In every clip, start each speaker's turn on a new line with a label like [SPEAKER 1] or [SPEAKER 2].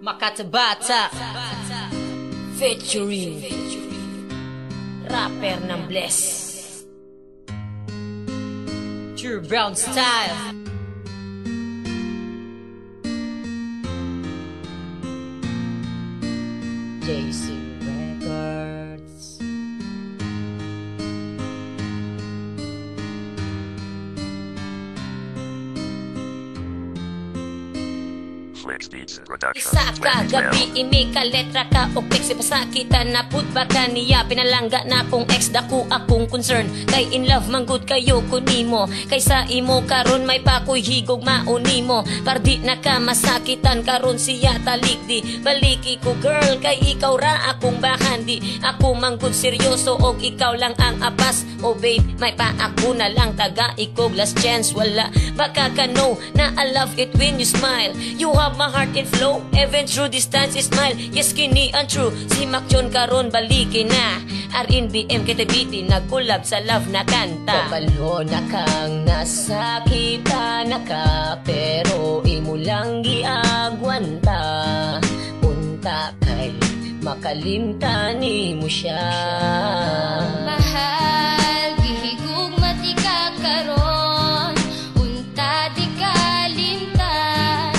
[SPEAKER 1] Makatabata featuring rapper ng Bless, True Brown Style. JC Records. Isa ka gabi imi ka letra ka o piksi pasakitan na put baka niya pinalangga na kung ex dako akong concern kay in love manggod kayo kunimo kaysa imo karon may pakoy higog maunimo pardi na ka masakitan karon siya talikdi baliki ko girl kay ikaw ra akong bahandi ako manggod seryoso og ikaw lang ang apas oh babe may pa ako na lang taga ikog last chance wala baka ka know na I love it when you smile you have my heart in flow even through distance smile yes kini ang true si Macyon karon baliki na RNBM KTBT nagkulab sa love na kanta kabalo na kang nasakita na ka pero imo lang giagwanta punta kay makalimtan mo siya
[SPEAKER 2] mahal gihigug mati ka karon unta di kalimtan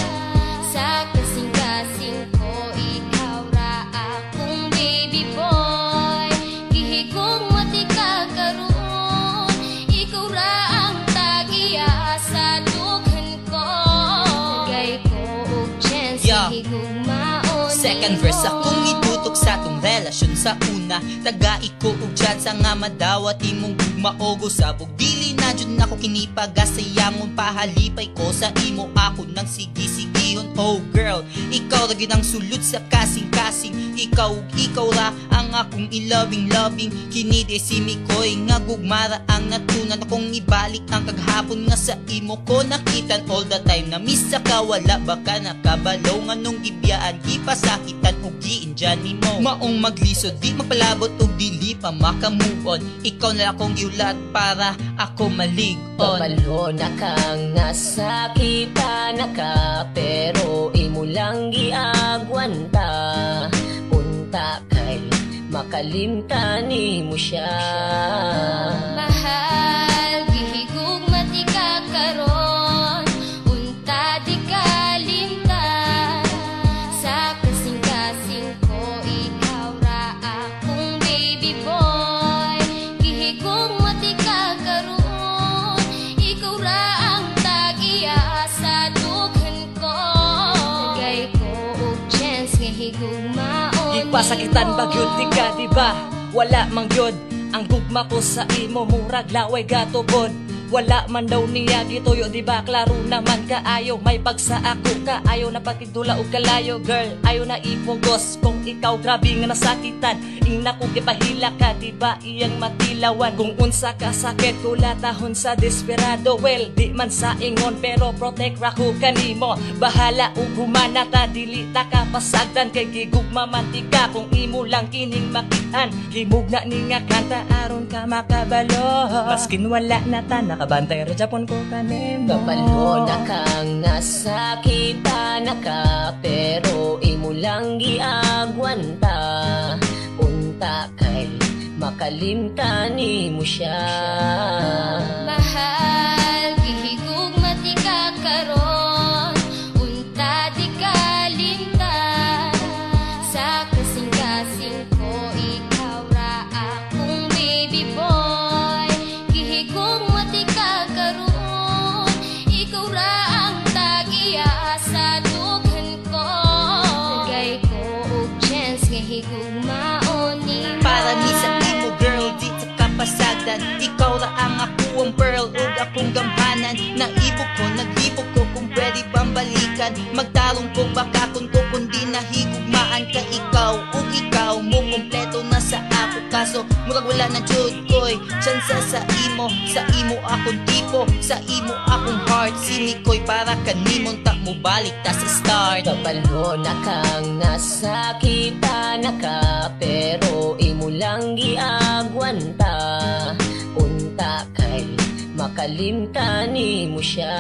[SPEAKER 2] sa kasing-kasing ko ikaw ra akong baby boy gihigug mati ka karon ikaw ra ang tagiya sa dughan ko gay ko og chance gihigug maon
[SPEAKER 3] second verse akong itutok sa tong relasyon sa una taga iko og chance nga madawat imong gugmaogo sabog dili na jud nako kinipagasayangon pahalipay ko sa imo ako nang sige-sigihon oh girl ikaw ra gyud ang sulod sa kasing-kasing ikaw ra ang akong loving kini de si Mikoy nga gugmara ang natunan akong ibalik ang kaghapon nga sa imo ko nakitan all the time na miss ka wala baka nakabalaw nga nung gibiyaan gipasakitan og giinjan nimo maong maglisod di magpalabot og dili pa maka-move on ikaw na akong giulat para ako malig-on
[SPEAKER 1] kabalo na kang nasakita na ka pero imo lang giagwanta punta kay makalimtan mo siya
[SPEAKER 2] mahal gihigug mati ka karon unta di kalimtan sa kasing-kasing ko ikaw ra akong baby boy gihigug mati ka karon ikaw ra ang tagiya sa dughan ko gay ko og chance nga higug maon
[SPEAKER 4] pasakitan bagyod di ka diba wala mang gyud ang gugma ko sa imo murag laway gatubod wala man daw niya gituyo diba klaro naman kaayo may pagsa ako kaayo na pagtidula og kalayo girl ayo na ipugos kung ikaw grabe nga nasakitan ina ko gipahila ka diba iyang matilawan kung unsa ka sakit kulatahon sa desperado well di man sa ingon pero protect ra ko kanimo bahala ug humana ta dili ta ka pasagdan kay gigugma mantika kung imo lang kining makitan himugna ni nga kanta aron ka makabalo maskin wala na ta nakabantay ra japon ko kanimo
[SPEAKER 1] kabalo na kang nasakita na ka pero imo lang giagwanta punta kay makalimtan mo siya
[SPEAKER 2] mahal gihigug mati ka karon unta di kalimtan sa kasing-kasing ko ikaw ra akong baby boy gihigug mati ka karon ikaw ra ang tagiya sa dughan ko gay ko og chance nga higug maon
[SPEAKER 3] para ni sa imo girl di sa kapasagdan ikaw ra ang ako ang pearl ug akong gamhanan naibog ko naghibog ko kung pwede bang balikan magtarong ko baka kun ko kundi nahigugmaan ka ikaw ug ikaw mo kompleto na sa ako kaso murag wala na jud koy chance sa imo akong tipo sa imo akong heart si Mikoy para kanimon ta mo balik ta sa start
[SPEAKER 1] kabalo na kang nasakita na ka pero imo lang giagwanta punta kay makalimtan mo siya